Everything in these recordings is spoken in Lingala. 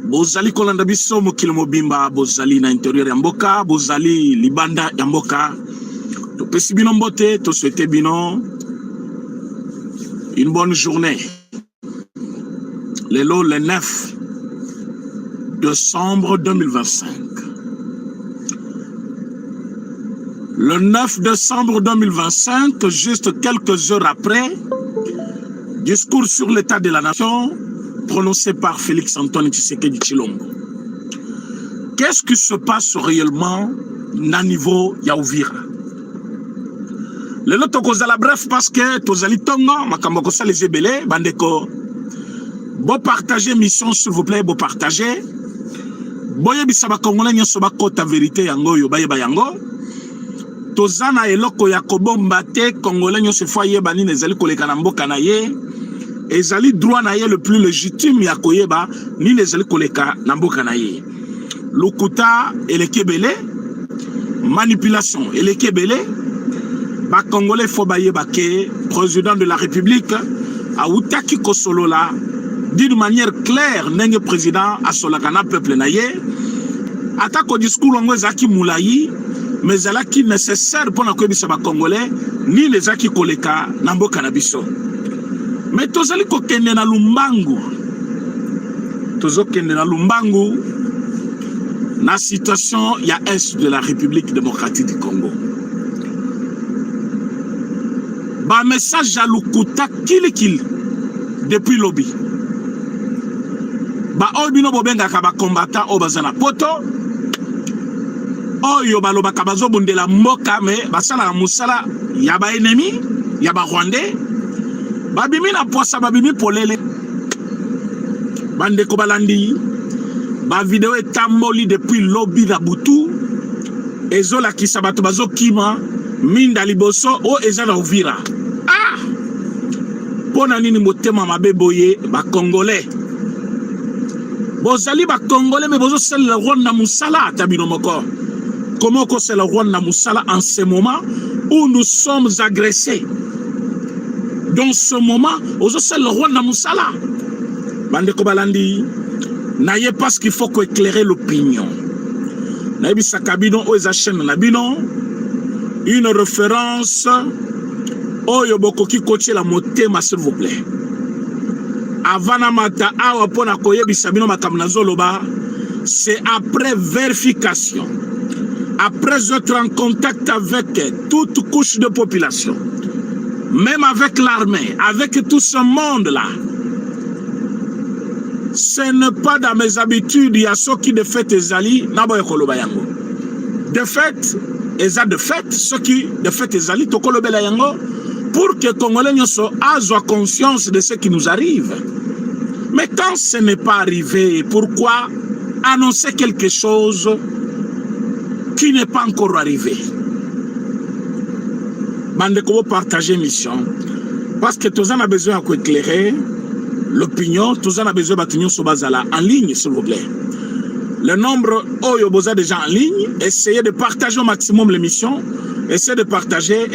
Bozali kolanda biso mokili mobimba, bozali na intérieur ya mboka, bozali libanda ya mboka. To pesi bino mbote, to souhaite bino une bonne journée. Le 9 décembre 2025. Le 9 décembre 2025, juste quelques heures après, discours sur l'état de la nation prononcé par Félix Antoine Tshisekedi Tshilombo. Qu'est-ce qui se passe réellement na niveau ya Uvira? Le lot kozala bref parce que tozali tongo makambo ko sala ezebele bandeko. Bon partager mission s'il vous plaît, bon partager. Boye bisaba congolais nyoso bakota vérité yango yo baye bayango. Tozana eloko ya kobomba te congolais nyoso foye bani nezali koleka na mboka na ye. Ezali droit na ye le plus légitime ya koyeba ni nezali koleka na mboka na ye. Lukuta elekebele, manipulation elekebele. Ba congolais fo baye bake président de la République a outaki kosolola d'une manière claire nenge président asolakana peuple na ye. Atako discours ngo ezaki mulayi mais ezalaki nécessaire pour na koyebisa ba congolais ni nezaki koleka na mboka na biso. Mais tozali kokende na lumbangu. Tozokende na lumbangu na situation ya est de la République démocratique du Congo. Ba message à Lukuta kilikil depuis lobby. Ba obino bobenga ka ba combattant o bazana poto. Oyo baloba ka bazo bundela mboka me basala musala ya ba ennemi, ya ba Rwandais. Babimi na posa babimi polele. Bande ko balandi. Ba vidéo etamboli depuis lobby na butu. Ezola kisabato bazo kima minda liboso o ezana Uvira. Ah! Pona nini motema mabe boye ba congolais. Bozali ba congolais mais bozo sel le Rwanda musala tabino moko. Comment que c'est le Rwanda musala en ce moment où nous sommes agressés? Dans ce moment, ozo sel le Rwanda musala. Bande ko balandi. N'ayez pas ce qu'il faut éclairer l'opinion. Nayebi sakabino o eza chaîne nabino. Une référence oyo bokoki kotie la motema s'il vous plaît. Avana mata awa pona koyebisa bino makambo nazoloba, c'est après vérification. Après être en contact avec toute couche de population, même avec l'armée, avec tout ce monde-là. Ce n'est pas dans mes habitudes, il y a ceux qui de fait ezali, naboye koloba yango. De fait, ceux qui de fait ezali, tokoloba yango, pour que Congolais nyoso aient conscience de ce qui nous arrive. Mais quand ce n'est pas arrivé, pourquoi annoncer quelque chose qui n'est pas encore arrivé? Bande ko partager mission. Parce que tous en a besoin d'éclairer l'opinion, tous en a besoin de Sobazala en ligne, s'il vous plaît. Le nombre Oyo Boza déjà en ligne, essayez de partager au maximum l'émission. Essayez de partager,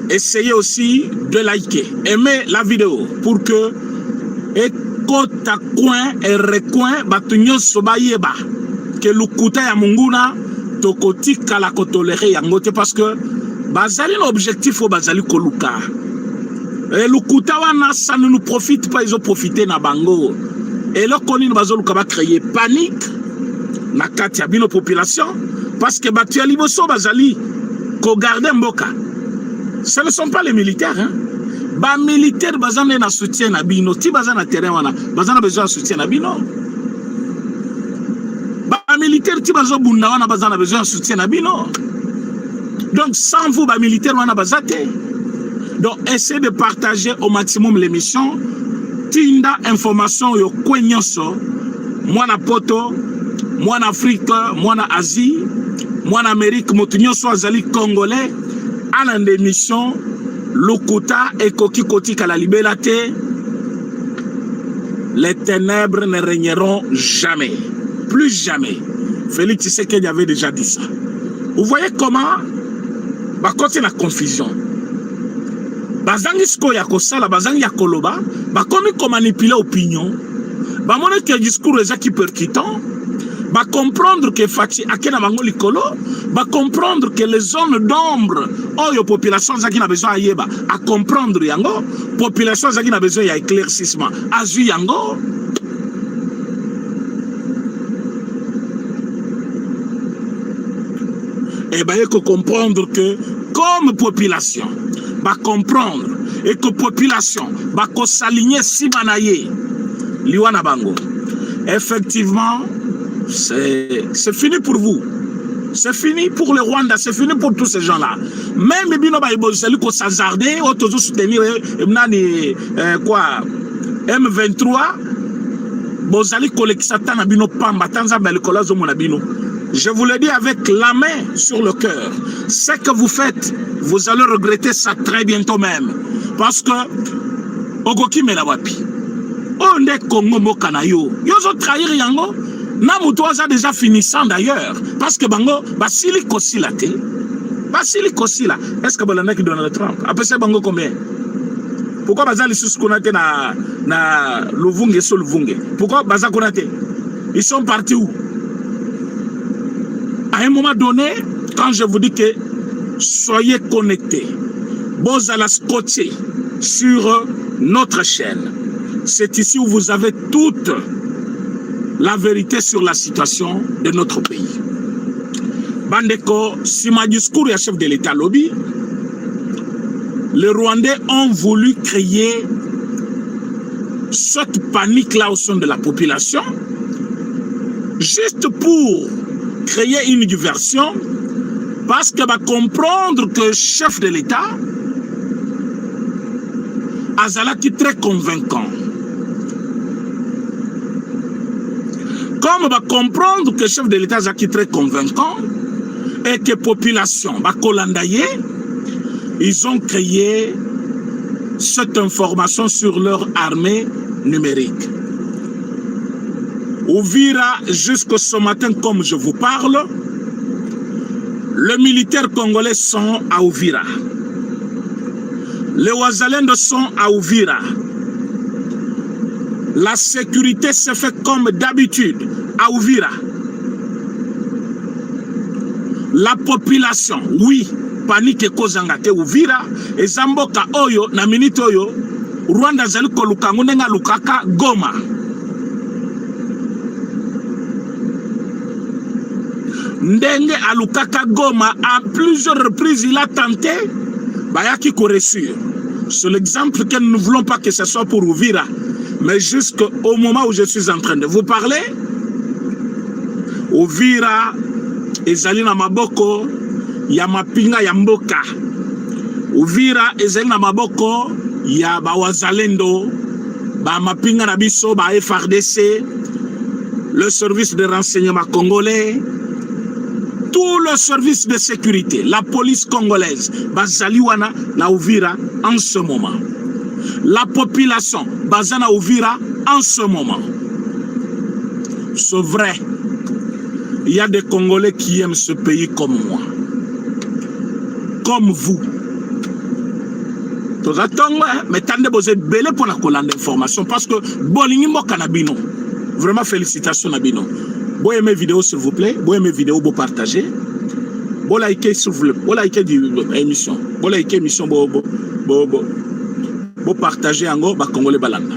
Essayez aussi de liker, aimer la vidéo pour que ekota coin et recoin batunyo sobayeba que Lukuta ya munguna tokoti kala kotolere yangote parce que bazali l'objectif au bazali koluka. Et Lukuta wana ça ne nous profite pas, ils ont profité na bango. Et là koni bazo luka ba créer panique na kati ya bino population parce que batu ya liboso bazali ko garder mboka. Ce ne sont pas les militaires, hein. Ba militaires bazan na soutien na bino, ti bazan na terrain wana, bazan na besoin de soutien na bino. Ba militaires ti bazan bunda wana bazan na besoin de soutien na bino. Donc sans vous ba militaires wana bazate. Donc essayez de partager au maximum l'émission. Tinda information yo kwenyoso, moi na poto, moi na Afrique, moi na Asie, moi na Amérique, motunyo so azali congolais. À l'émission, Lukuta et Koki Koti Kalalibelate, les ténèbres ne régneront jamais. Plus jamais. Félix Tshisekedi avait déjà dit ça. Vous voyez comment c'est la confusion. Bazangi sko ya kosala, bazangi ya koloba, bakomi ko manipuler opinion. Ba mona que discours est qui percutant. Va comprendre que Fati akena bango likolo, va comprendre que les zones d'ombre, oh yo population qui n'a besoin yeba, à comprendre yango, population qui n'a besoin ya éclaircissement, azu yango. Et ben il faut comprendre que comme population, va comprendre et que population va s'aligner si manaye, liwana bango. Effectivement, c'est fini pour vous. C'est fini pour le Rwanda, c'est fini pour tous ces gens-là. Même Bino Baïbozeli ko s'hazarder, autour soutenir quoi M23, Bozali kolekisata na bino pamba tanza belkolazo mon abino. Je vous le dis avec la main sur le cœur. Ce que vous faites, vous allez regretter ça très bientôt même. Parce que Ogoki Melawapi. On est Congo Mokanayo. Yozo trahir yango. Namoutoisa déjà finissant d'ailleurs. Parce que Bango, Basili Kosila te. Basili Kosila. Est-ce que Bolanda qui donne le Trump? Après ça, Bango combien? Pourquoi Bazali sous konate na Luvunge sur Luvunge? Pourquoi Baza konate? Ils sont partis où? À un moment donné, quand je vous dis que soyez connectés, vous allez scotcher sur notre chaîne. C'est ici où vous avez toute la vérité sur la situation de notre pays. Bandeko, si ma discours est chef de l'État lobby, les Rwandais ont voulu créer cette panique-là au sein de la population, juste pour créer une diversion, parce que va comprendre que le chef de l'État Azalaki très convaincant. Comme va comprendre que le chef de l'État Azalaki très convaincant et que la population va colandayer, ils ont créé cette information sur leur armée numérique. Uvira, jusqu'au ce matin, comme je vous parle, les militaires congolais sont à Uvira. Les Ouazalènes sont à Uvira. La sécurité se fait comme d'habitude à Uvira. La population, oui, panique kozangate Uvira, et Zamboka Oyo, na minute Oyo, Rwanda zaliko lukangunenga lukaka Goma. Ndenge Alukaka Goma, à plusieurs reprises, il a tenté Bayaki Koresur. C'est l'exemple que nous ne voulons pas que ce soit pour Uvira. Mais jusqu'au moment où je suis en train de vous parler, Uvira, Ezalina Maboko, Yamapinga Yamboka. Uvira, Ezalina Maboko, Yabawazalendo, Bamapinga Nabiso, Ba FRDC, le service de renseignement congolais, tout le service de sécurité, la police congolaise, Bazaliwana na Uvira en ce moment. La population, Bazana Uvira en ce moment. C'est vrai, il y a des Congolais qui aiment ce pays comme moi, comme vous. Mais tandis vous êtes belé pour la colonne d'information parce que Bolingi Mokanabino, vraiment félicitations Nabino. Vous aimez mes vidéos s'il vous plaît, vous aimez mes vidéos, vous partagez. Vous likez s'il vous plaît, vous likez l'émission. Vous likez l'émission, vous partagez en gros, bah Congolais balanda.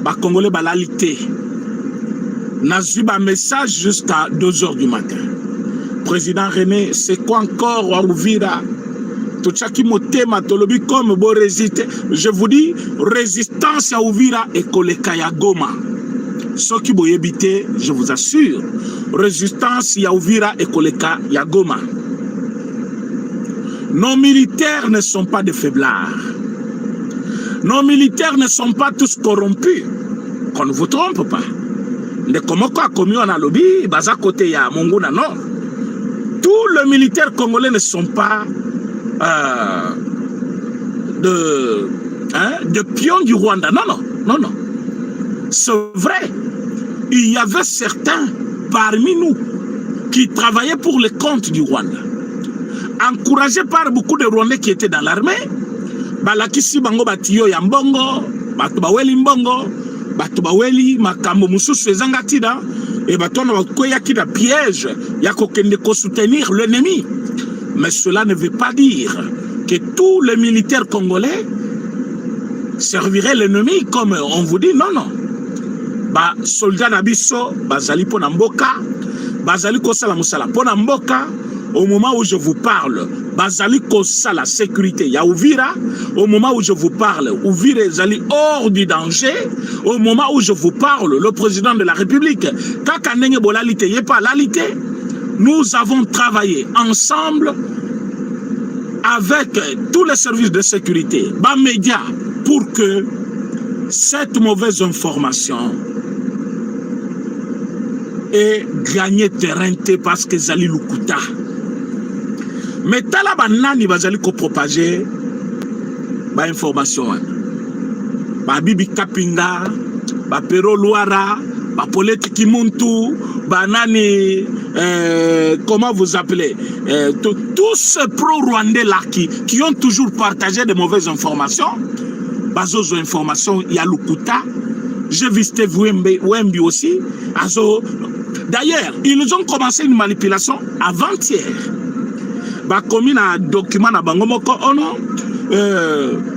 Bah Congolais balalité. Nazuba message jusqu'à 2h du matin. Président René, c'est quoi encore à Uvira? Tout ça qui m'a tolobi comme vous résistez. Je vous dis, résistance à Uvira et Kolekaya Goma. Ce qui vous éviter, je vous assure, résistance à Uvira et Koleka Yagoma. Nos militaires ne sont pas des faiblards. Nos militaires ne sont pas tous corrompus. Qu'on ne vous trompe pas. Ne comment quoi commis on a lobby, baza côté ya Mongona non. Tous les militaires congolais ne sont pas de pions du Rwanda. Non, non, non, non. C'est vrai. Il y avait certains parmi nous qui travaillaient pour le compte du Rwanda. Encouragés par beaucoup de Rwandais qui étaient dans l'armée, balakisi bango batiyo ya mbongo, batu baweli mbongo, bato baweli makambo mususu ezanga tida et bato na bakoya ki da piège ya kokende ko soutenir l'ennemi. Mais cela ne veut pas dire que tous les militaires congolais serviraient l'ennemi comme on vous dit. Non, non. Ba soldat na biso bazali pona mboka, bazali kosala musala pona mboka. Au moment où je vous parle, bazali kosala sécurité ya Uvira. Au moment où je vous parle, Uvira ezali hors du danger. Au moment où je vous parle, le président de la République, kaka ndenge bolalite yepa lalite, nous avons travaillé ensemble avec tous les services de sécurité, bas médias, pour que cette mauvaise information ait gagné terrain parce que Zali Lukuta. Mais tala banani bazali ko propager ba information. Ba Bibi Kapinga, ba Pero Luara, ba Paulette Kimuntu, ba nani comment vous appelez tous ces pro-rwandais là qui ont toujours partagé de mauvaises informations. Bazozo information ya Lukuta. J'ai visité Wembi aussi. D'ailleurs, ils ont commencé une manipulation avant-hier. Ba commis na document na bango moko ono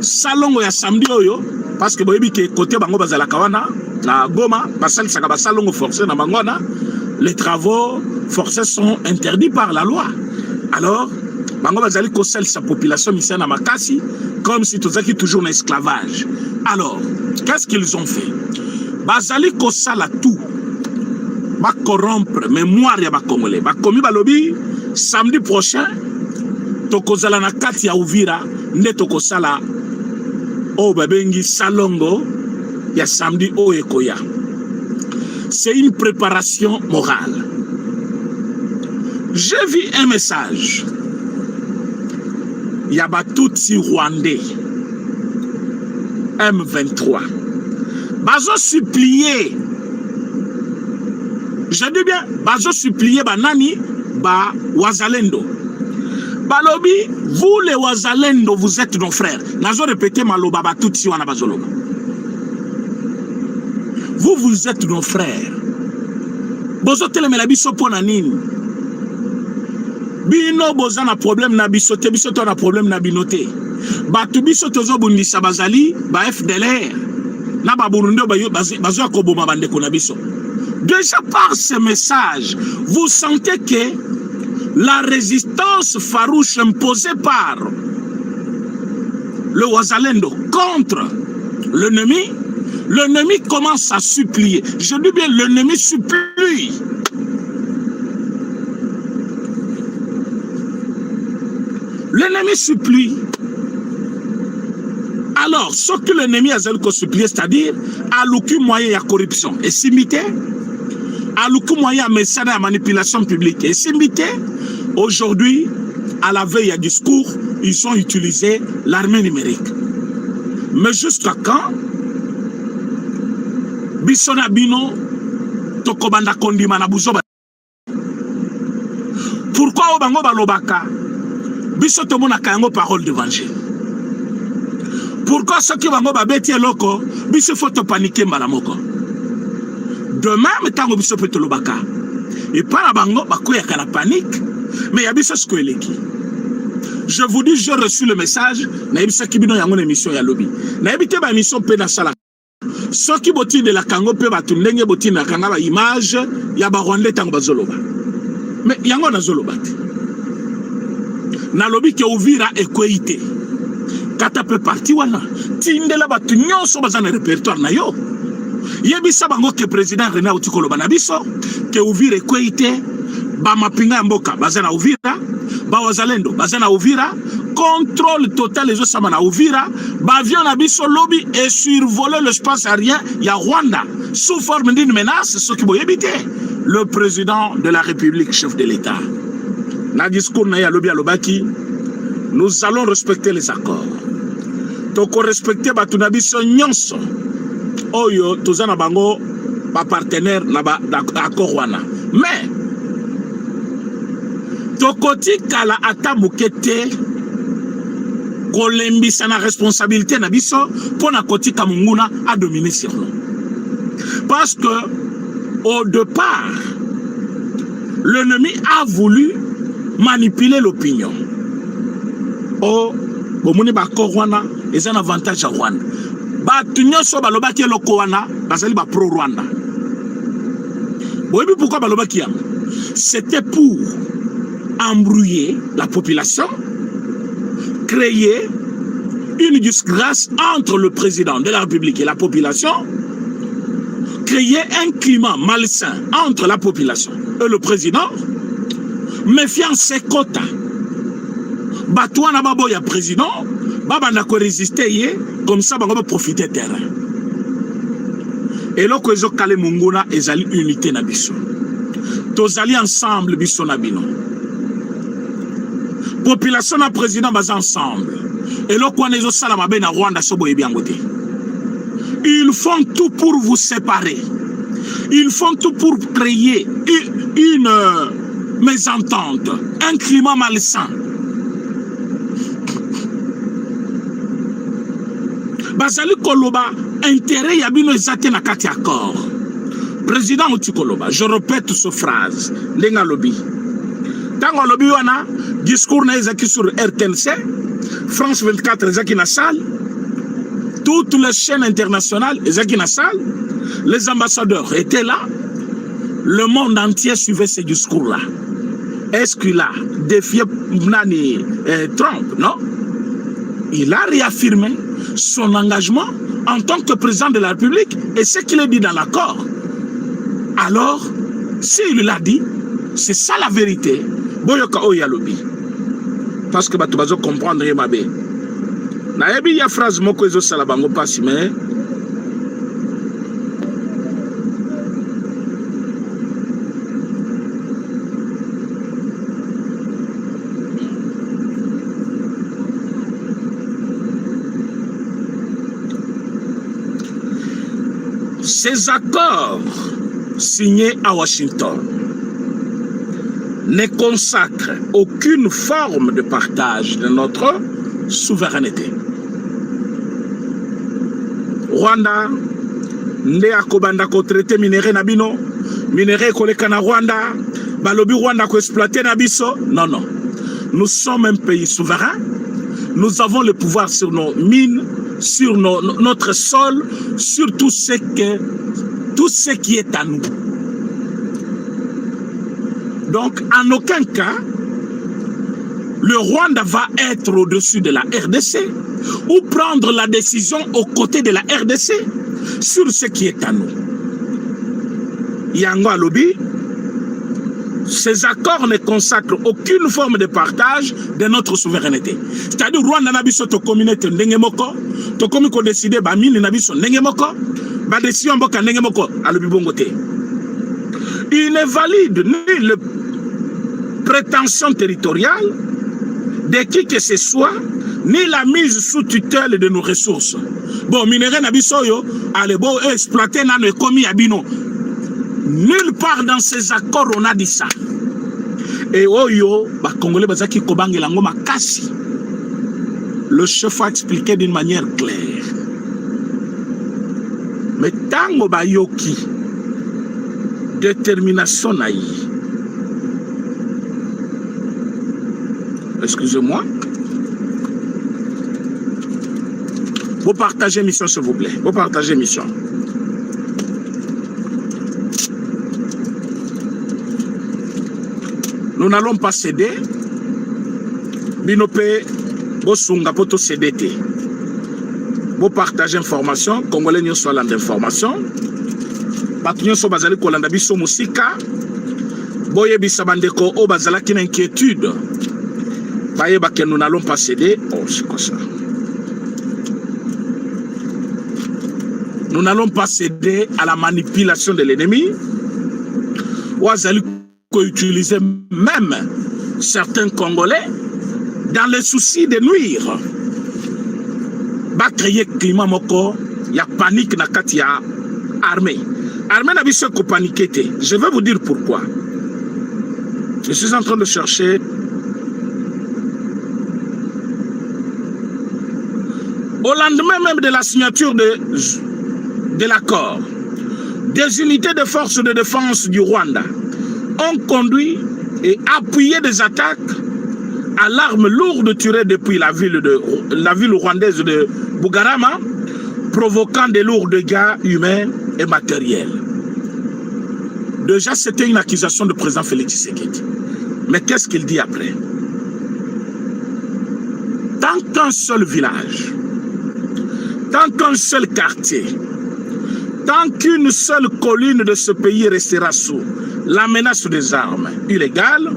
salongo ya samedi oyo parce que boyebi ke côté bango bazala kawana na Goma basali saka ba salongo forcé na bangona, les travaux forcés sont interdits par la loi. Alors bango bazali ko sel sa population misena na makasi comme si tozaki toujours en esclavage. Alors qu'est-ce qu'ils ont fait? Bazali ko sala tout ba corrompre mémoire ya ba congolais. Ba commis balobi samedi prochain tokozala na kati ya Uvira nde tokosala o babengi salongo ya samedi o ekoya. C'est une préparation morale. J'ai vu un message. Il y a Batutsi Rwandais M23. Bazo supplier. Je dis bien, bazo supplier banani ba wazalendo. Balobi, vous les Wazalendo, vous êtes nos frères. Nazo répété maloba batutsi wana bazoloba. Vous êtes nos frères. Bozo telemela biso pona nini. Bino boza na problème na biso te biso to na problème na binote. Batu biso tozo bundisa bazali ba FDLR. Na ba Burundi bazo koboma bandeko na biso. Déjà par ce message, vous sentez que la résistance farouche imposée par le Wazalendo contre l'ennemi, l'ennemi commence à supplier. Je dis bien, l'ennemi supplie. L'ennemi supplie. Alors, ce que l'ennemi a supplié, c'est-à-dire, à l'aucun moyen de corruption et s'imiter, à l'aucun moyen de manipulation publique et s'imiter. Aujourd'hui, à la veille du discours, ils ont utilisé l'armée numérique. Mais jusqu'à quand? Bisona bino tokobanda kondima na buzoba. Pourquoi obango balobaka? Biso tomona kayango parole d'évangile. Pourquoi ceux qui bango babeti eloko biso faut paniquer malamoko? Demain metango biso peut lobaka. Et pas la bango bakoya la panique. Mais il y a ce que je vous dis, j'ai reçu le message. Naïbisa qui bino yango émission ya lobby. Naïbite ba émission pe na sala. Ceux qui boti de la Congo pe ba tundenge boti na kanga ba image ya ba Rwandais tango bazoloba. Mais yango na zoloba. Na lobby ke Uvira equité. Kata pe parti wana. Tindela ba tunyoso bazana répertoire na yo. Yebisa bango ke président René Utikolo banabiso ke Uvira equité. Ba mapinga mboka bazana Uvira, ba wazalendo bazana Uvira, contrôle total les osama na Uvira, ba avion na biso lobby et survoler l'espace aérien ya Rwanda sous forme d'une menace, ce qui boye éviter le président de la République, chef de l'État. Na discours na ya lobby alobaki, nous allons respecter les accords. Toko respecter ba tunabiso nyonso. Oyo tozana bango ba partenaire na ba accord wana. Mais tokoti kala ata mukete kolembisa na responsabilité na biso pona kotika munguna a dominer sur nous. Parce que, au départ, l'ennemi a voulu manipuler l'opinion. Oh, bomoni ba Rwanda, ils ont un avantage à Rwanda. Ba tunyo so ba loba ki loko wana, basali ba pro Rwanda. Boyebi pourquoi ba loba ki yam? C'était pour embrouiller la population, créer une disgrâce entre le président de la République et la population, créer un climat malsain entre la population et le président, méfiant ses quotas. Batouana babo ya président, baba n'a ko résister comme ça ba va profiter terrain. Et là que zo kale munguna ezali unité na biso. Tozali ensemble biso na bino. Population na président bas ensemble. Et là qu'on ezo sala mabe na Rwanda sobo yebi angote. Ils font tout pour vous séparer. Ils font tout pour créer une mésentente, un climat malsain. Bazali koloba intérêt yabino ezate na kati accord. Président Utikoloba, je répète cette phrase. Lenga lobby. Tango lobby wana discours na ezaki sur RTNC, France 24 ezaki na salle, toutes les chaînes internationales ezaki na salle, les ambassadeurs étaient là, le monde entier suivait ces discours-là. Est-ce qu'il a défié Nani Trump? Non. Il a réaffirmé son engagement en tant que président de la République et ce qu'il a dit dans l'accord. Alors, s'il l'a dit, c'est ça la vérité. Boyoka oyalobi. Parce que tu vas comprendre mabe. Na yebi ya phrase moko ezo sala bango pasi mais ces accords signés à Washington ne consacrent aucune forme de partage de notre souveraineté. Rwanda, nde akobanda ko traité minéré na bino, minéré koleka na Rwanda, balobi Rwanda ko exploiter na biso. Non, non. Nous sommes un pays souverain. Nous avons le pouvoir sur nos mines, sur notre sol, sur tout ce qui est à nous. Donc, en aucun cas, le Rwanda va être au-dessus de la RDC ou prendre la décision aux côtés de la RDC sur ce qui est à nous. Yango Alobi, ces accords ne consacrent aucune forme de partage de notre souveraineté. C'est-à-dire Rwanda na biso to communauté ndenge moko, to komi ko décider ba mini na biso ndenge moko, ba décision mboka ndenge moko alobi bongo te. Il ne valide ni le prétention territoriale de qui que ce soit, ni la mise sous tutelle de nos ressources. Bon, minéré na biso yo, allez bon exploiter na no ekomi abino. Nulle part dans ces accords on a dit ça. Et oyo, ba Congolais bazaki kobangela ngoma kasi. Le chef a expliqué d'une manière claire. Mais tango ba yoki détermination naï. Excusez-moi. Vous partagez mission s'il vous plaît. Vous partagez mission. Nous n'allons pas céder. Binope, bosunga poto céder. Vous partagez information. Congolais n'y soit d'information. Batunyo so bazali kolanda biso musika. Boye bisabandeko o bazala qui inquiétude. Baye ba que nous n'allons pas céder. Oh, c'est quoi ça? Nous n'allons pas céder à la manipulation de l'ennemi. Ouazali utiliser même certains Congolais dans le souci de nuire. Ba créer climat moko, ya panique na kati ya armée. Armée n'a biso ko paniquer. Je vais vous dire pourquoi. Je suis en train de chercher. Au lendemain même de la signature de l'accord, des unités de forces de défense du Rwanda ont conduit et appuyé des attaques à l'arme lourde tirée depuis la ville rwandaise de Bugarama, provoquant des lourds dégâts humains et matériels. Déjà, c'était une accusation de président Félix Tshisekedi. Mais qu'est-ce qu'il dit après? Tant qu'un seul village, tant qu'un seul quartier, tant qu'une seule colline de ce pays restera sous la menace des armes illégales,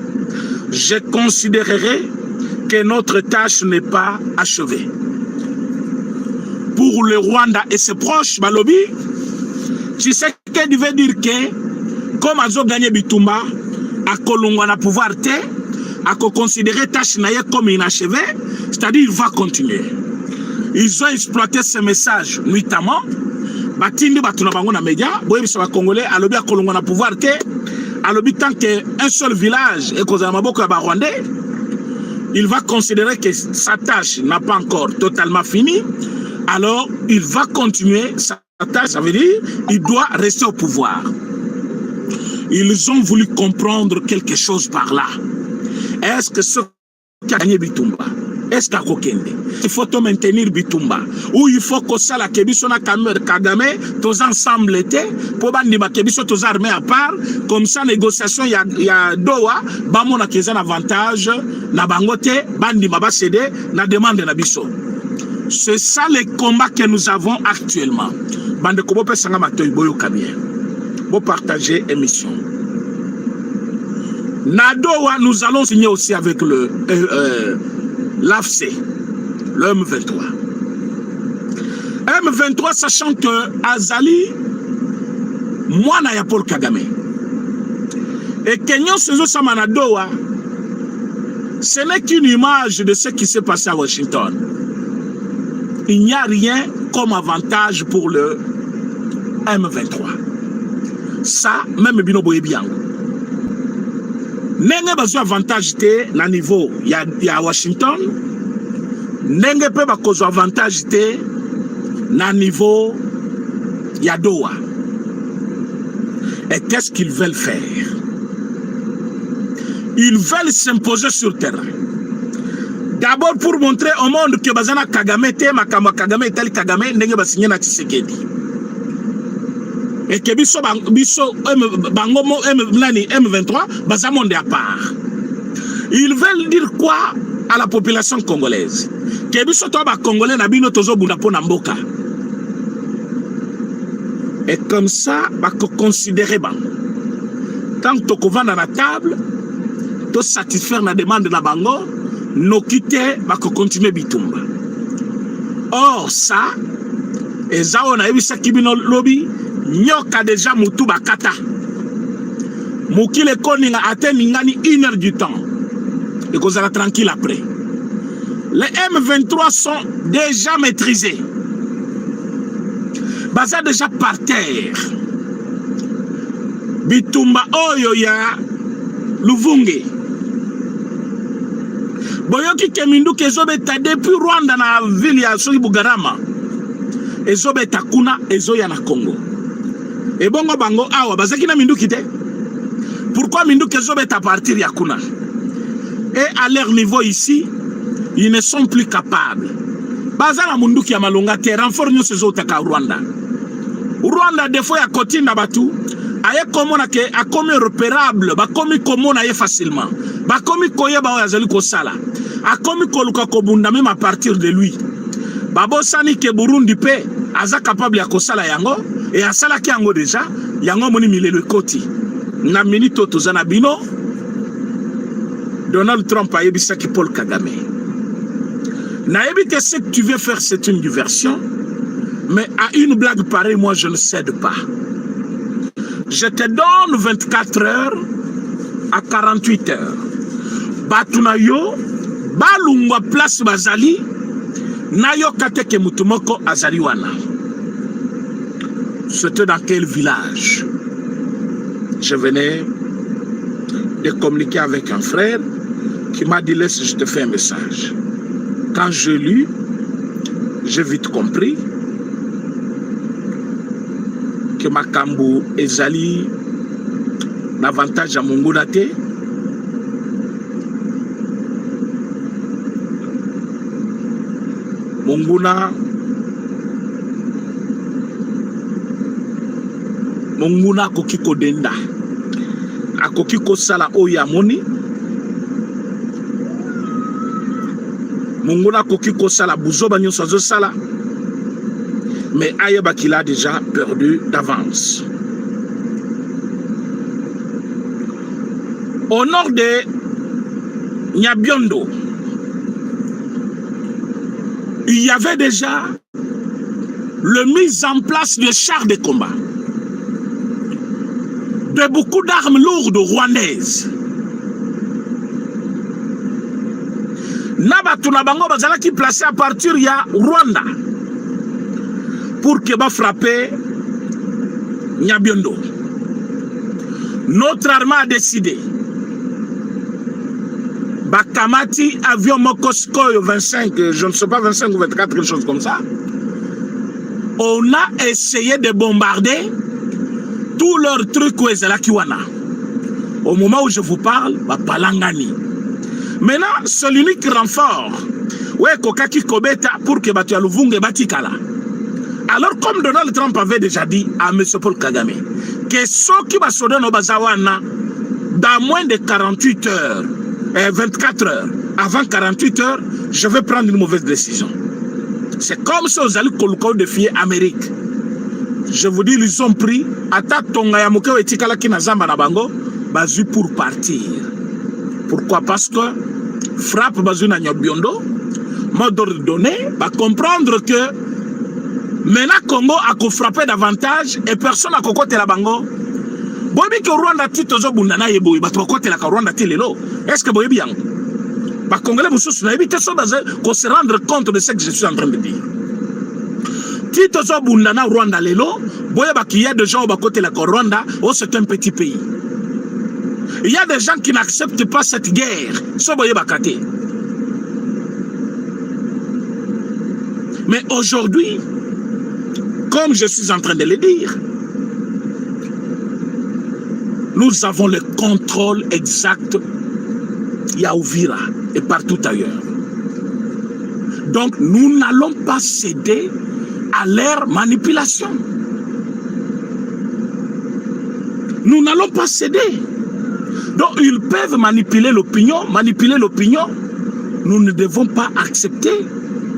je considérerai que notre tâche n'est pas achevée. Pour le Rwanda et ses proches, Balobi, Tshisekedi veut dire que, comme Azo gagné Bitumba, à Kolongwa na pouvoir te, à considérer tâche naïe comme inachevée, c'est-à-dire il va continuer. Ils ont exploité ce message nuitamment. Batindi batuna bango na média, boye bisa ba Congolais, alobi à Kolongwa na pouvoir te, alobi tant qu'un seul village est causé à Maboko à Rwandais, il va considérer que sa tâche n'a pas encore totalement fini. Alors, il va continuer sa tâche, ça veut dire il doit rester au pouvoir. Ils ont voulu comprendre quelque chose par là. Est-ce que ce qui a gagné Bitumba, est-ce qu'à Kokende, il faut maintenir Bitumba, ou il faut que ça la Kebiso na Kagame, tous ensemble étaient, pour bandima Kebiso tous armés à part, comme ça négociation il y a Doha, bamona kezan avantage, na bangote, bandima ba cédé, na demande na biso. C'est ça les combats que nous avons actuellement. Bande kobo pe sanga matoy boyo kabien. Pour partager émission. Nadoa, nous allons signer aussi avec l'AFC, le M23. M23, sachant que Azali, moi, n'a Paul Kagame. Et Kenyon Sezo Samanadoa, ce n'est qu'une image de ce qui s'est passé à Washington. Il n'y a rien comme avantage pour le M23. Ça, même Bino Boyebiang. Nenge besoin avantage te na niveau ya Washington. Nenge pe bakozo avantage te na niveau ya Doha. Et qu'est-ce qu'ils veulent faire? Ils veulent s'imposer sur le terrain. D'abord pour montrer au monde que Bazana Kagame te, Makamba Kagame et tel Kagame, nenge basigné na Tshisekedi. Et que biso bangomo M23 bazamonde à part. Ils veulent dire quoi à la population congolaise? Que biso to ba congolais na bino tozo bunda pona mboka. Et comme ça ba considérer ba. Tant que to vendre na table, to satisfaire na demande na bango, no quitter ba continuer Bitumba. Or ça ezao na ebisa kibino lobby nyoka déjà mutu bakata. Mukile koninga ateningani 1 heure du temps. Et qu'on sera tranquille après. Les M23 sont déjà maîtrisés. Baza déjà par terre. Bitumba oyo ya Luvunge. Boyoki kemindu kezobeta depuis Rwanda na ville ya Soki Bugarama. Ezobeta kuna ezoya na Congo. Et bongo bango awa bazaki na minduki te. Pourquoi minduki ezobeta à partir ya kuna? Et à leur niveau ici, ils ne sont plus capables. Bazala munduki ya malonga te renfort nyo sezo taka Rwanda. Rwanda des fois ya koti na batu aye komona ke akomi repérable, ba komi komona ye facilement. Ba komi koyeba o yazali ko sala. Akomi koluka kobunda même à partir de lui. Babo sani ke Burundi pe aza capable ya kosala yango et asala ki yango déjà yango moni milelo koti. Na minito tozana bino Donald Trump a yebisa ki Paul Kagame. Na yebi que ce que tu veux faire c'est une diversion, mais à une blague pareille moi je ne cède pas. Je te donne 24 heures à 48 heures. Batuna yo balungwa place bazali na yo kateke mutumoko azali wana. C'était dans quel village? Je venais de communiquer avec un frère qui m'a dit laisse je te fais un message. Quand je lu, j'ai vite compris. que makambo ezali l'avantage à Monguna te. Monguna akoki kodenda, akoki kosala oyo amoni. Monguna akoki kosala buzoba nyonso azosala, mais ayeba qu'il a déjà perdu d'avance. Au nord de Nyabiondo, il y avait déjà le mise en place de chars de combat, de beaucoup d'armes lourdes rwandaises. Nabatu na bango bazalaki placé à partir ya Rwanda pour que va frapper Nyabiondo. Notre armée a décidé Bakamati avion Mokoskoyo 25, je ne sais pas 25 ou 24, quelque chose comme ça. On a essayé de bombarder tous leurs trucs où Ezalakiwana. Au moment où je vous parle, Palangani. Maintenant, c'est l'unique renfort. Ouais, Kokaki Kobeta pour que Batu Aluvunge Batikala. Alors, comme Donald Trump avait déjà dit à M. Paul Kagame, que ceux qui va sauter nos bazawana dans moins de 48 heures, 24 heures, avant 48 heures, je vais prendre une mauvaise décision. C'est comme si vous allez défier l'Amérique. Je vous dis, ils ont pris Ata Tonga Yamuke et Tikala Kinazamba Nabango, basu pour partir. Pourquoi? Parce que frappe basu na Nyabiondo, mot d'ordre donné, va comprendre que maintenant Congo a frappé davantage et personne n'a cocoté la bango. Bobi que Rwanda titozo bundana yeboy, ba cocoté la Rwanda tilelo. Est-ce que boy bien? Ba Congolais vous soutenez, évitez ça qu'on se rendre compte de ce que je suis en train de dire. Titozo bundana Rwanda lelo, boy ba qu'il y a des gens au côté la Rwanda, oh c'est un petit pays. Il y a des gens qui n'acceptent pas cette guerre. So boy ba kate. Mais aujourd'hui, comme je suis en train de le dire, nous avons le contrôle exact à Uvira et partout ailleurs. Donc nous n'allons pas céder à leur manipulation. Nous n'allons pas céder. Donc ils peuvent manipuler l'opinion. Nous ne devons pas accepter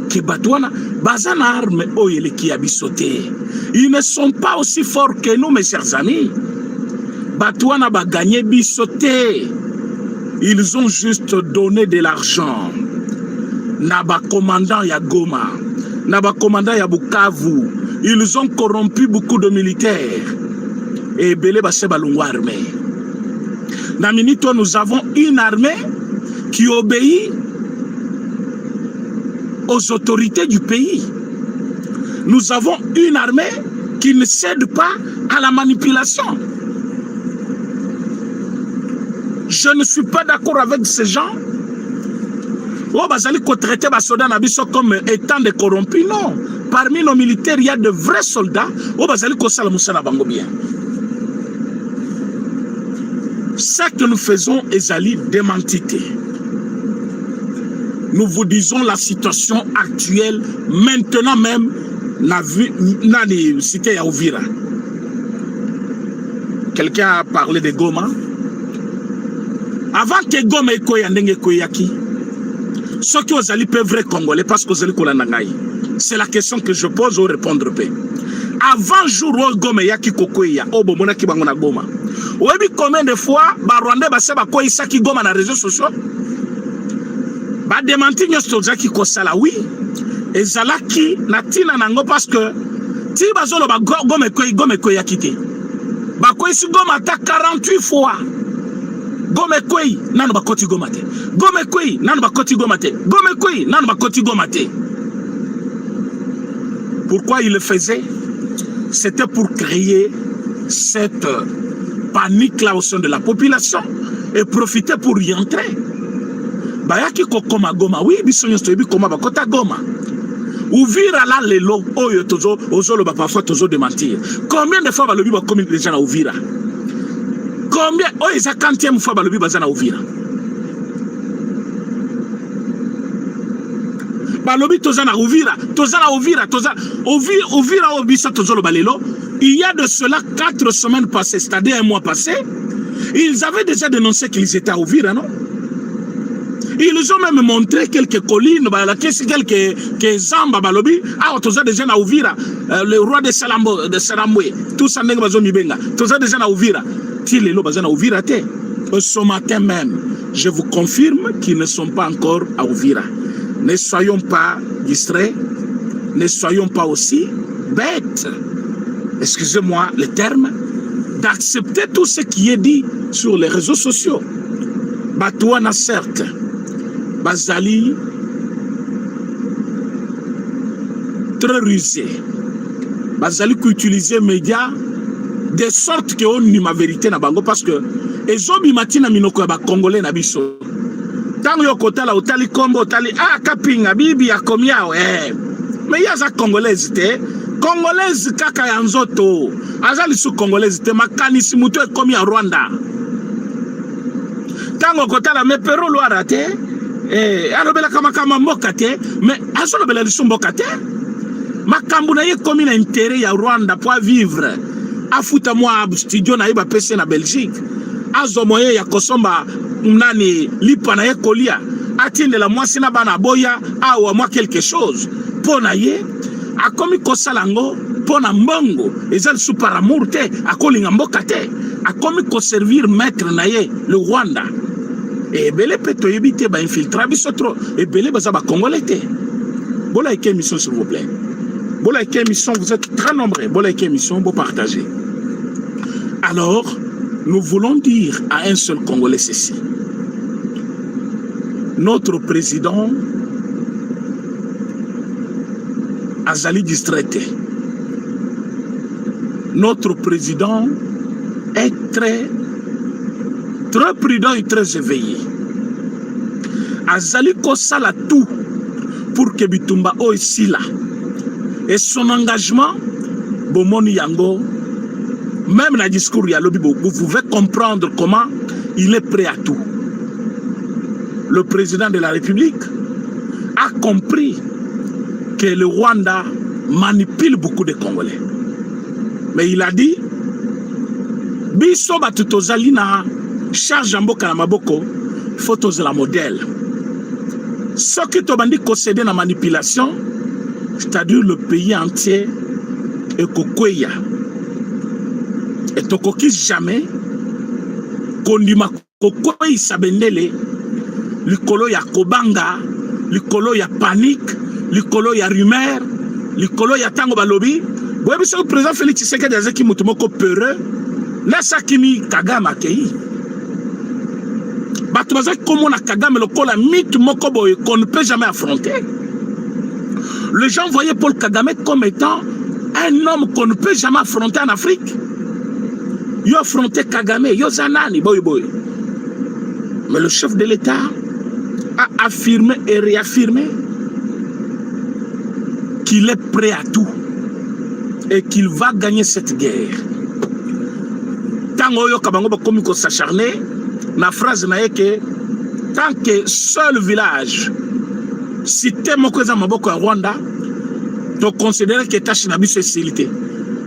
que Batouana, Bazana arme oyele qui a bissoté. Ils ne sont pas aussi forts que nous, mes chers amis. Batouana va gagner bissoté. Ils ont juste donné de l'argent. Naba commandant ya Goma, Naba commandant ya Bukavu. Ils ont corrompu beaucoup de militaires. Et Belé Baseba Lungu armée. Naminito, nous avons une armée qui obéit aux autorités du pays. Nous avons une armée qui ne cède pas à la manipulation. Je ne suis pas d'accord avec ces gens. Oh, bazali ko traiter ba soldats nabiso comme étant des corrompus. Non. Parmi nos militaires, il y a de vrais soldats. Oh, bazali ko sala musala bango bien. Ce que nous faisons est ali démentité. Nous vous disons la situation actuelle, maintenant même, la cité à Uvira. Quelqu'un a parlé de Goma. Avant que Goma ait ndenge koyaki, ceux qui ont peu vrais Congolais, parce que vous allez c'est la question que je pose au répondre. Avant jour où Goma yaki kokoya, obo mona ki bangona Goma. Oyebi combien de fois ba Rwandais ba seba koyi saki Goma na réseaux sociaux? Ba démenti nyosto zaki kosala oui. Ezalaki na tina nango parce que ti bazolo ba Goma koyi yakite. Ba koyi si Goma ta 48 fois. Goma koyi nanu ba koti Goma te. Goma koyi nanu ba koti Goma te. Goma koyi nanu ba koti Goma te. Pourquoi il le faisait? C'était pour créer cette panique là au sein de la population et profiter pour y entrer. Bayaki kokoma Goma, oui, bisonyo stoyebi koma bakota Goma. Ouvira là lelo oyo tozo ozolo ba parfois tozo démentir. Combien de fois balobi ba commis les gens à Ouvira? Combien oyo eza 40e fois balobi bazana Ouvira? Balobi tozana Ouvira, Ouvira obisa tozolo balelo. Il y a de cela 4 semaines passées, c'est-à-dire un mois passé, ils avaient déjà dénoncé qu'ils étaient à Ouvira, non? Ils ont même montré quelques collines, quelques zamba balobi. Ah, tous ça déjà na Ouvira, le roi de Salambwe, tout ça n'est pas benga. Tous ça déjà na Ouvira. Til les lobas na Ouvira te. Ce matin même, je vous confirme qu'ils ne sont pas encore à Ouvira. Ne soyons pas distraits, ne soyons pas aussi bêtes. Excusez-moi le terme, d'accepter tout ce qui est dit sur les réseaux sociaux. Batouana certes. Bazali très rusé. Bazali qui utilisait les médias de sorte que on n'y ma vérité na bango parce que ezobi matina minoko ba congolais na biso. Tango yokota la otali kombo otali kapinga bibi ya komiao mais yaza congolaise te congolaise kaka ya nzoto azali su congolaise te makanisi muto ekomi ya Rwanda. Tango kotala me pero lo arate alobela kama mboka te mais azolobela lisu mboka te makambu na ye komi na intérêt ya Rwanda pour vivre afuta mwa studio na iba pese na Belgique azo moye ya kosomba nani lipa na ye kolia atinde la mwasi na bana boya awa mwa quelque chose pona ye akomi kosalango pona mbongo ezali su par amour te akolinga mboka te akomi ko servir maître na ye le Rwanda. Et belé peto yebite ba infiltrer biso trop et belé baza ba congolais te. Bola eke émission s'il vous plaît. Bola eke émission, vous êtes très nombreux. Bola eke émission, vous partagez. Alors, nous voulons dire à un seul Congolais ceci. Notre président Azali distraité. Notre président est très prudent et très éveillé. Azali kosala tout pour que Bitumba o ici là. Et son engagement, Bomoni Yango, même dans le discours Yalobi, vous pouvez comprendre comment il est prêt à tout. Le président de la République a compris que le Rwanda manipule beaucoup de Congolais. Mais il a dit, Biso batutozali na charge mboka na maboko, photos de la modèle. Ce qui tobandi concédé na manipulation, c'est-à-dire le pays entier et kokweya. Et tokoki jamais kondima kokweyi sabendele likolo ya kobanga, likolo ya panique, likolo ya rumeur, likolo ya tango balobi. Boye biso le président Félix Tshisekedi azaki mutu moko peureux na sakimi Kagame akei. Bato bazaki komona Kagame lokola mythe moko boye qu'on ne peut jamais affronter. Les gens voyaient Paul Kagame comme étant un homme qu'on ne peut jamais affronter en Afrique. Ils ont affronté Kagame, ils ont zanani, boy boy. Mais le chef de l'État a affirmé et réaffirmé qu'il est prêt à tout et qu'il va gagner cette guerre. Tant que s'acharner, la phrase n'a que tant que seul village, si tu es Maboko à Rwanda, tu considères que ta chinabi c'est facilité.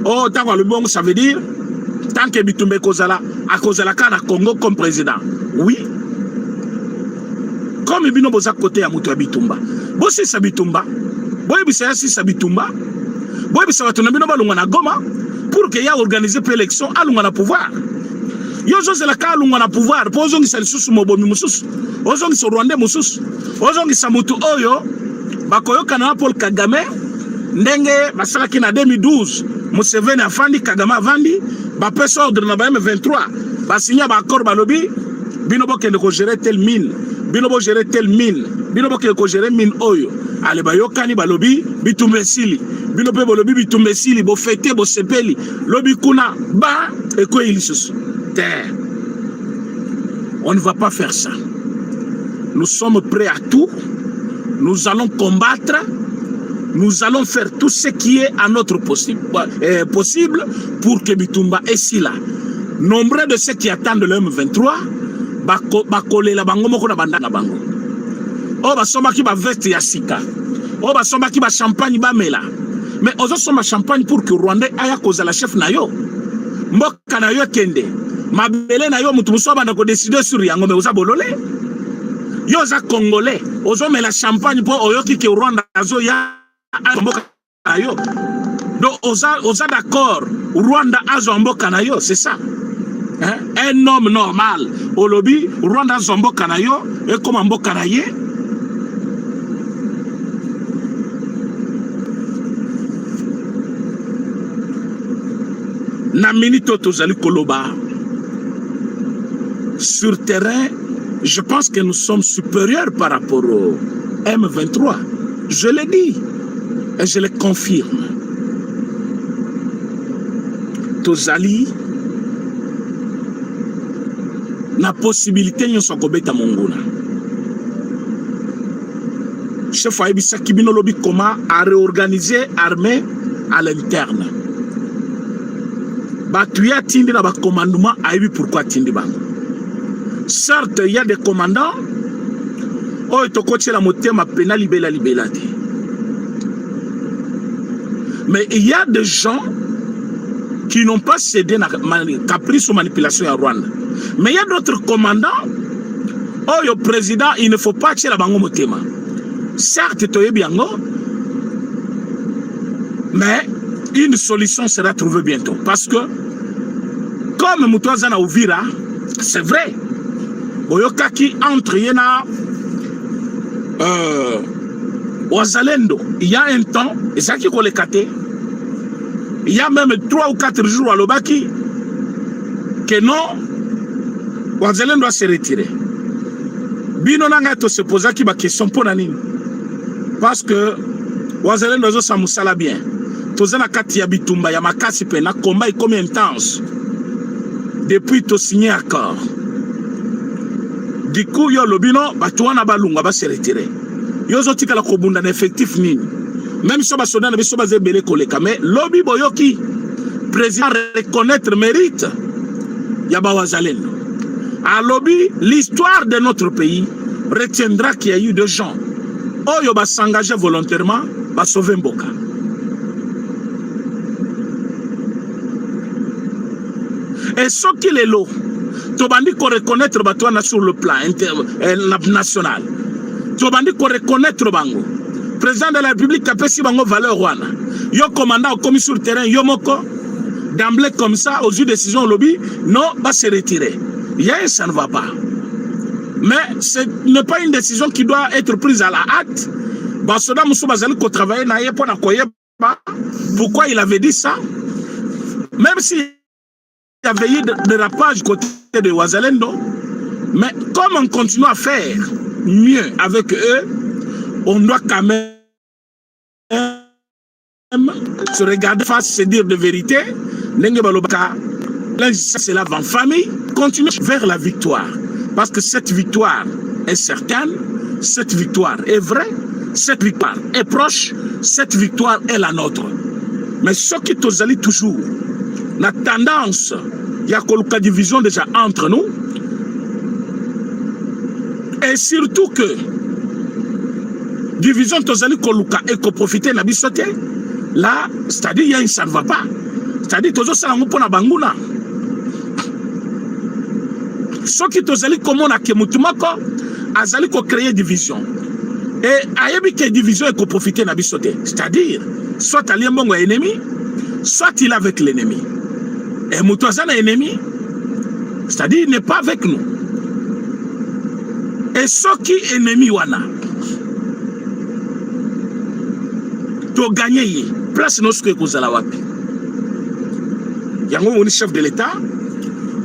Oh, tant que le bon, ça veut dire tant que Bitumba Kozala, à Kozala Kana Congo comme président. Oui. Comme Bino Boza côté à Moutou Bitumba. Bon, c'est ça Bitumba. Bon, c'est ça Bitumba. Bon, c'est ça Bitumba. Goma pour qu'il y ait organisé pour l'élection à l'on a pouvoir. Yozo c'est la cas l'on a pouvoir. Pour eux, c'est le sous Mobomi Moussous. Ozong c'est Rwanda Moussous. Ozong c'est Moutou Oyo. Bakoyo Kana Paul Kagame. Ndenge Basalaki na 2012. Museveni afandi Kagame avandi. Bapes ordre na M23. Basigna ba accord balobi. Binobo kende ko gérer telle mine. Binobo gérer telle mine. Binobo kende ko gérer mine Oyo. Ale bayokani balobi bitumbesili. Binope balobi bitumbesili bo fete bo sepeli. Lobi kuna ba et quoi il se terre. On ne va pas faire ça. Nous sommes prêts à tout. Nous allons combattre nous allons faire tout ce qui est à notre possible pour que Bitumba est si là. Nombre de ceux qui attendent le M23, bakole la bango moko na banda na bango. O ba soma ki ba veste ya sika. O ba soma ki ba champagne ba mela. Mais ozo soma champagne pour que Rwanda aya koza la chef na yo. Mboka na yo kende. Mabele na yo mutu muso ba na ko décider sur yango mais oza bolole. Yo oza congolais. Ozo mela champagne pour oyoki ke Rwanda azo ya mboka na yo. Donc oza d'accord. Rwanda azo mboka na yo, c'est ça. Hein? Un homme normal au lobby Rwanda zombo kanayo et comme ambo kanaye na minito tozali koloba sur terrain. Je pense que nous sommes supérieurs par rapport au M23. Je l'ai dit et je le confirme. Tozali na possibilité nyonso kobeta monguna. Chef Aibisa Kibino lobby comment à réorganiser l'armée à l'interne. Batuya tindi na ba commandement aibi pourquoi tindi ba. Certes, il y a des commandants oh to coacher la motema pena libela te. Mais il y a des gens qui n'ont pas cédé na caprice ou manipulation à Rwanda. Mais il y a d'autres commandants. Oh, le président, il ne faut pas tirer la bango motema. Certes, tu es bien, mais une solution sera trouvée bientôt. Parce que, comme Moutouazana Ouvira, c'est vrai, Boyokaki entre Yena Ouazalendo, il y a un temps, et ça qui est caté, il y a même 3 ou 4 jours à l'Obaki, que non, Ouazalendo doit se retirer. Bino nanga to se posa ki ba question pour nani. Parce que Ouazalendo zo sa musala bien. Tozana kati ya bitumba ya makasi pe na combat est comme intense. Depuis to signé accord. Du coup yo lobino batuana balunga ba se retirer. Yo zo tika la kobunda na effectif nini. Même si ba soda na biso ba zebele koleka mais lobby boyoki président reconnaître mérite ya ba Ouazalendo. À lobby, l'histoire de notre pays retiendra qu'il y a eu des gens qui ont s'engagé volontairement pour sauver Mboka. Et ce qui est là, tu vas dire qu'on reconnaître sur le plan national. Tu vas dire qu'on reconnaître Bango. Président de la République a payé Bango valeur wana. Yo commandant commis sur le terrain, yo moko d'emblée comme ça, aux yeux de décision lobby, non, va se retirer. Ça ne va pas. Mais ce n'est pas une décision qui doit être prise à la hâte. Pourquoi il avait dit ça? Même s'il y avait eu des dérapages du côté de Ouazalendo, mais comme on continue à faire mieux avec eux, on doit quand même se regarder face, se dire de vérité. L'injustice est là en famille, continue vers la victoire. Parce que cette victoire est certaine, cette victoire est vraie, cette victoire est proche, cette victoire est la nôtre. Mais ce qui est toujours, la tendance, il y a une division déjà entre nous, et surtout que division tozali koluka et ko profiter na bisote, là, c'est-à-dire il y a une ça ne va pas. C'est-à-dire tozo salango pona banguna. Ce qui tozali comment na kemutumako azali ko créer division. Et ayebi que division et ko profiter na bisote. C'est-à-dire soit allié mbongo ennemi, soit il est avec l'ennemi. Et mutuazana ennemi, c'est-à-dire il n'est pas avec nous. Et ce qui est ennemi wana to gagner place nos que kozala wapi. Yango moni chef de l'État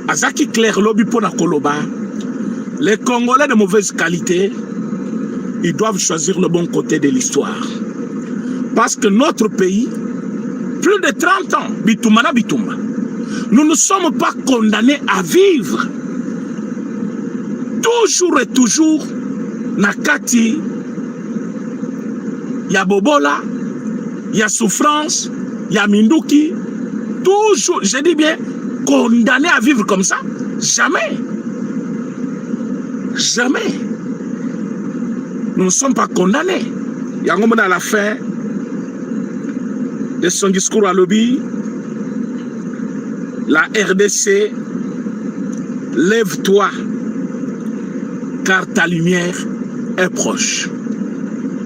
azaki clair lobby pona koloba. Les Congolais de mauvaise qualité, ils doivent choisir le bon côté de l'histoire. Parce que notre pays, plus de 30 ans, bitumana bitumba, nous ne sommes pas condamnés à vivre toujours et toujours nakati ya bobola il y a souffrance, il y a Minduki, toujours, je dis bien, condamné à vivre comme ça. Jamais. Jamais. Nous ne sommes pas condamnés. Il y a un moment à la fin de son discours à lobby, la RDC, lève-toi, car ta lumière est proche.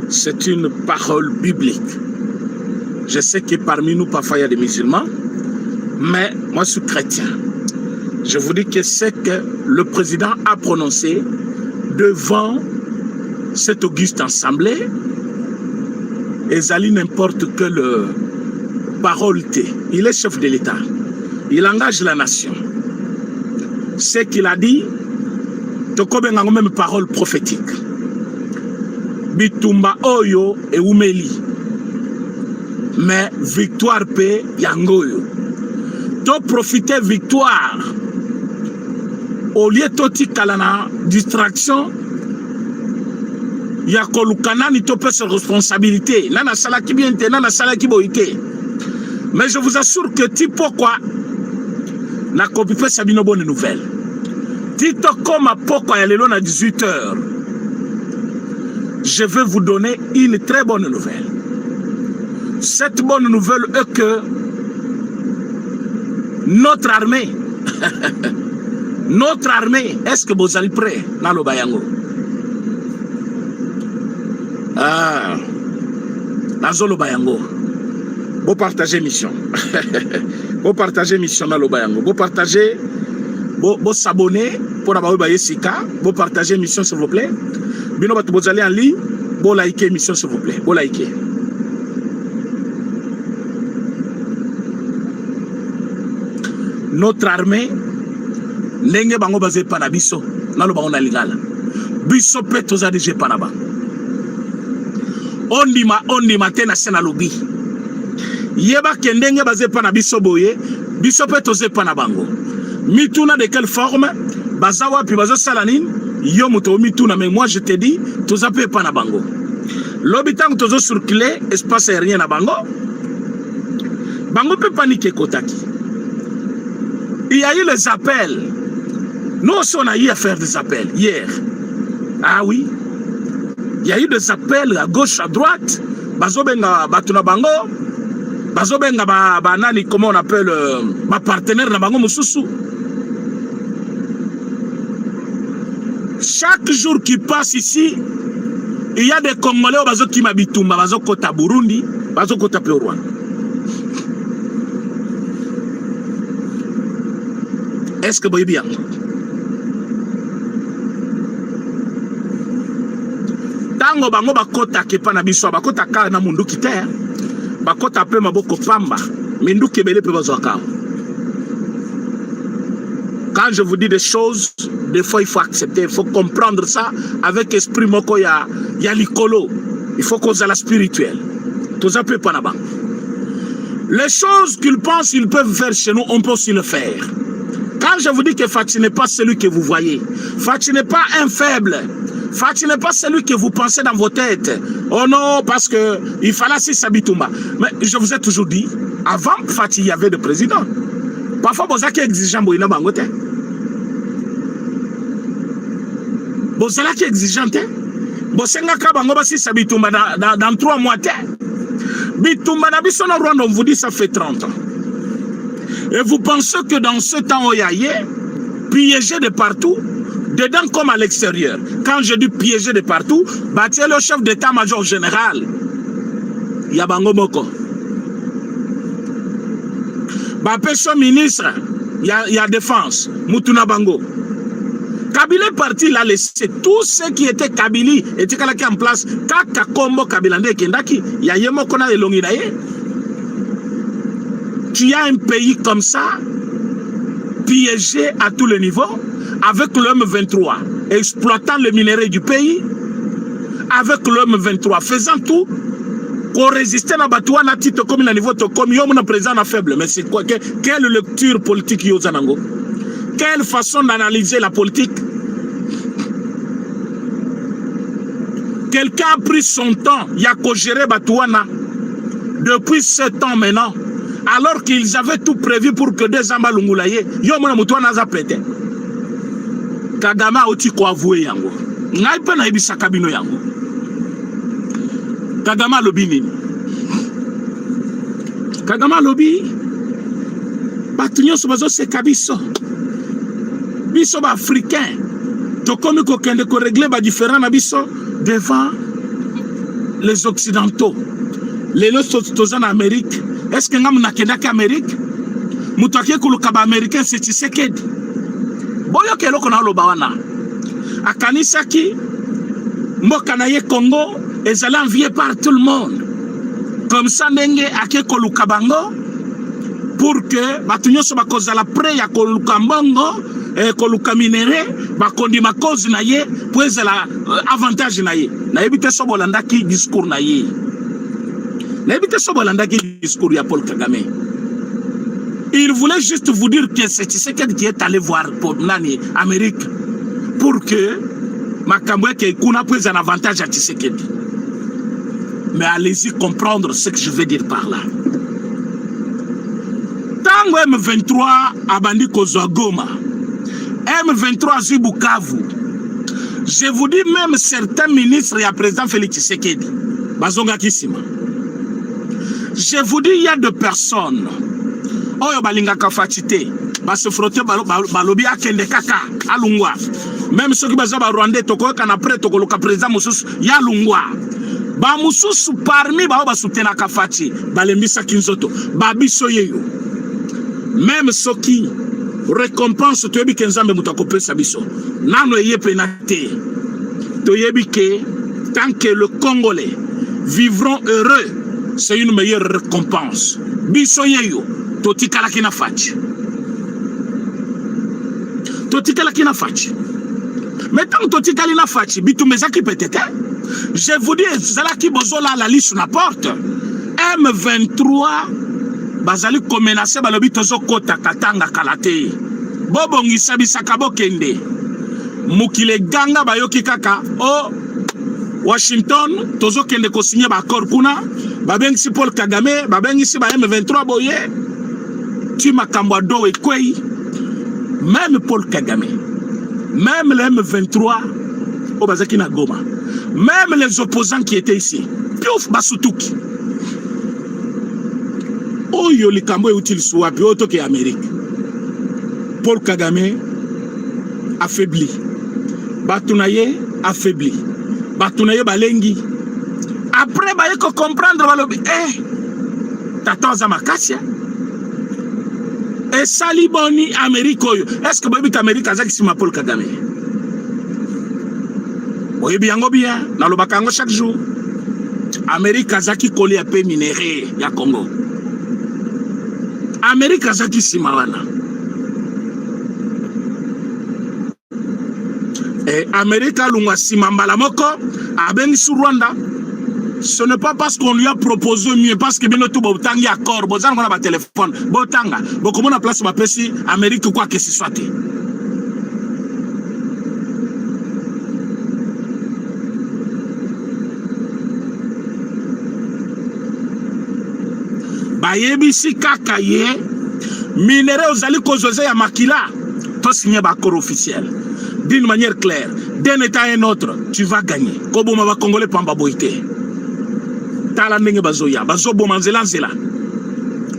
C'est une parole biblique. Je sais que parmi nous, parfois, il y a des musulmans, mais moi, je suis chrétien. Je vous dis que c'est que le président a prononcé devant cette auguste assemblée, et Zali n'importe quelle parole. Il est chef de l'État. Il engage la nation. Ce qu'il a dit, c'est même parole prophétique. Bitumba Oyo et Umeli. Mais victoire paix Yangoyo. Donc profiter victoire. Au lieu de kalana distraction, il y a kolukana ni topé ses responsabilités. Nana salaki bien te, nana salaki boite. Mais je vous assure que ti pourquoi na copie sabino bonne nouvelle. Tito comme à pourquoi y a à 18h. Je vais vous donner une très bonne nouvelle. Cette bonne nouvelle est que notre armée, est-ce que vous allez prêt dans le Bayango? Ah, dans le Bayango. Vous partagez mission. Vous partagez mission dans le Bayango. Vous partagez, vous s'abonner pour avoir Sika. Vous partagez mission s'il vous plaît. Bino vous allez en ligne. Vous likez mission s'il vous plaît. Vous likez. Notre armée, n'enge bango basé par biso, na lo bango na lingala. Biso peto za dije panaba. Ondima tena sena lobi. Yeba kendenge basé par biso boye, biso peto ze panabango. Mituna de quelle forme? Bazawa pi bazo salanine, yo moto mituna, mais moi je te dis, toza pe panabango. L'obitang tozo circuler, espace aérien na bango. Bango peut paniquer kotaki. Il y a eu les appels. Nous aussi, on a eu à faire des appels hier. Ah oui. Il y a eu des appels à gauche, à droite. Bazobenga Batuna Bango. Bazobenga Banani, comment on appelle, ma partenaire na Bango Moussousou. Chaque jour qui passe ici, il y a des Congolais qui m'habitent, Bazo Kota Burundi, Bazo Kota Rwanda. Est-ce que vous voyez bien? Tango bango bakota kepa na biso bakota ka na mundu kiter bakota pe maboko pamba mindu kebele pe bazwaka. Quand je vous dis des choses, des fois il faut accepter, il faut comprendre ça avec esprit moko ya likolo. Il faut qu'on ait la spirituelle. Tout ça peut pas là-bas. Les choses qu'ils pensent ils peuvent faire chez nous, on peut aussi le faire. Quand je vous dis que Fati n'est pas celui que vous voyez, Fati n'est pas un faible, Fati n'est pas celui que vous pensez dans vos têtes. Oh non, parce que il fallait si Sabitumba. Mais je vous ai toujours dit, avant Fati, il y avait des présidents. Parfois, vous avez exigeant, vous avez bangote. Vous avez exigeant, vous avez si Sabitumba dans 3 mois. Bitumba na biso na Rwanda, on vous dit ça fait 30 ans. Et vous pensez que dans ce temps où il y a piégé de partout, dedans comme à l'extérieur. Quand je dis piégé de partout, c'est le chef d'état-major général. Il y a Bango Moko. Son ministre, il y a défense, Mutuna Bango. Kabila est parti, il a laissé tous ceux qui étaient Kabili, étaient en place. Kaka Kombo Kabilande Kendaki, il y a Yemokona et Longidaye. Tu as un pays comme ça, piégé à tous les niveaux, avec l'homme 23, exploitant le minerai du pays, avec l'homme 23, faisant tout pour résister à Batouana, titre comme un niveau comme Yom présent à faible. Mais c'est quoi? Quelle lecture politique Yozanango? Quelle façon d'analyser la politique? Quelqu'un a pris son temps, il y a qu'à gérer Batouana. depuis 7 ans maintenant, alors qu'ils avaient tout prévu pour que 2 ans balungulaye, yo mona mutu anaza pété. Kagame a oti ko avoué yango. Ngai pe na ibisa kabino yango. Kagame lobi nini? Kagame lobi batu nyonso bazo se kabiso. Biso ba africain. To komi ko kende ko régler ba différent na biso devant les occidentaux. Les lots en Amérique. Est-ce que ngam nakenda ka Amérique? Mutake kuluka ba américain c'est Tshisekedi. Boyo kelo kona loba wana. Akanisaki mboka na ye Congo ezali envié par tout le monde. Comme ça ndenge ake koluka bango pour que batu nyonso bakozala prêt ya koluka mbongo koluka minere bakondima cause na ye pour ezala avantage na ye. Na ebite so bolandaki discours na ye. Na ebite so bolandaki discours ya Paul Kagame. Il voulait juste vous dire que c'est Tshisekedi qui est allé voir pour Nani Amérique pour que Makambwe Kuna prise un avantage à Tshisekedi. Mais allez-y comprendre ce que je veux dire par là. Tango M23 a bandi kozwa Goma, M23 zui Bukavu. Je vous dis même certains ministres et à président Félix Tshisekedi. Bazonga Kisima. Je vous dis il y a des personnes. Oyo balinga kafachite. Ba se frotter balobi akende kaka alungwa. Même ceux qui baza ba Rwandais toko kana prêt toko le président mususu ya lungwa. Ba mususu parmi ba ba soutena kafachi balembisa kinzoto ba biso yeyo. Même ceux qui récompense to yebi kenzambe mutakopesa biso. Nano yeye penate. To yebi ke tant que le Congolais vivront heureux, c'est une meilleure récompense. Biso yeyo totikala kina fachi. Totikala kina fachi. Mais tant que totikala kina fachi, bitu mezaki peut-être. Je vous dis, zalaki bozola la liste na porte. M23 bazali ko menacer balobi tozo kota katanga kalate. Bobongisa bisaka bokende. Mukile ganga bayoki kaka o Washington tozo kende ko signer ba accord kuna. Babengisi Paul Kagame, babengisi ba M23 boye. Tu makambo do ekwei. Même Paul Kagame, même le M23 au bazaki na Goma, même les opposants qui étaient ici, piouf basutuki. Oyo likambo utile suwapi oto ke Amérique. Paul Kagame affaibli. Batunaye affaibli. Batunaye balengi. Après baye ko comprendre balobi tata za makasi. Et Saliboni Amérique. Est-ce que vous avez Amérique avec Paul Kagame? Oui, bien, bien. Dans le Bakango chaque jour. Amérique Kazaki collé à paix minéré, ya Congo. Amérique Kazaki Simawana. Et Amérique Lunga Simambala Moko, à Ben sur Rwanda. Ce n'est pas parce qu'on lui a proposé mieux, parce que bien tout botangi accord, bozan on a ba téléphone, botanga, comment on a place ma pesi Amérique quoi que ce soit. Bayebi si kakaye, minéraux aux ali kozozé ya makila, to signé ba accord officiel. D'une manière claire, d'un état à un autre, tu vas gagner. Kobo ma congolais pamba boité. Tala ndenge bazoya bazobo manzela nzela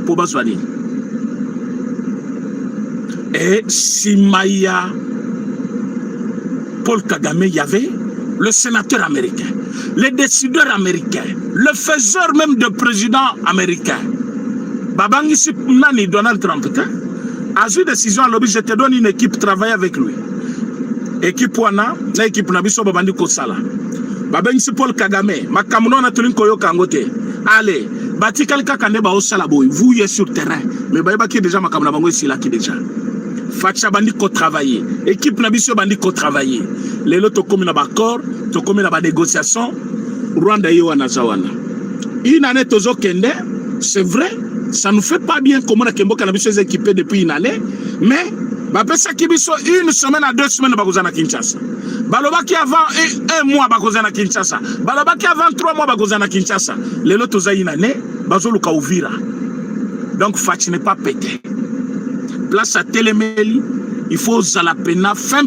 po bazwani et Simaya Paul Kagame y avait le sénateur américain, le décideur américain, le faiseur même de président américain babangi si nani Donald Trump a eu décision à l'objet je te donne une équipe travailler avec lui équipe wana na équipe na biso babandi ko sala Babengi Paul Kagame, makamuno na tulin koyo kangote. Allez, batikal kakane ba osala boy, vous y êtes sur terrain. Mais ba ki déjà makamuna bango ici là qui déjà. Facha bandi ko travailler, équipe na biso bandi ko travailler. Lelo to komi na ba accord, to komi na ba négociation. Rwanda yewa na zawana. Une année tozo kende, c'est vrai, ça nous fait pas bien comment na kembo kana biso équipé depuis une année, mais bapesa kibiso une semaine à 2 semaines bakozana Kinshasa. Balobaki avant un mois bakozana Kinshasa. Balobaki avant 3 mois bakozana Kinshasa. Lelo toza une année bazoluka Uvira. Donc Fachi n'est pas pété. Place à Télémeli, il faut Zalapena, fin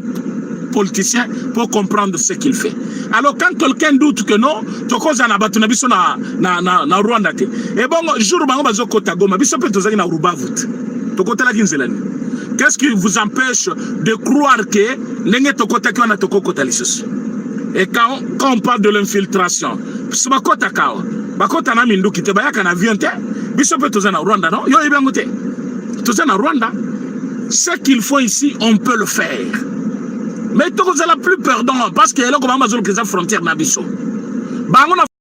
politicien, pour comprendre ce qu'il fait. Alors quand quelqu'un doute que non, tu causes un abattu na Rwanda. Et bon, jour où bazo kota Goma, biso pe tozaki na Rubavut. To kota la Ginzelani. Qu'est-ce qui vous empêche de croire que n'enge to kota ki wana to kota lisus? Et quand on parle de l'infiltration, c'est ma kota kao. Bakota na mindu kite bayaka na avion te. Biso pe tozana Rwanda non? Yo ibango te. Tozana Rwanda. Ce qu'il faut ici, on peut le faire. Mais vous avez la plus peur, parce que là, comme Amazon, les frontières n'abissent.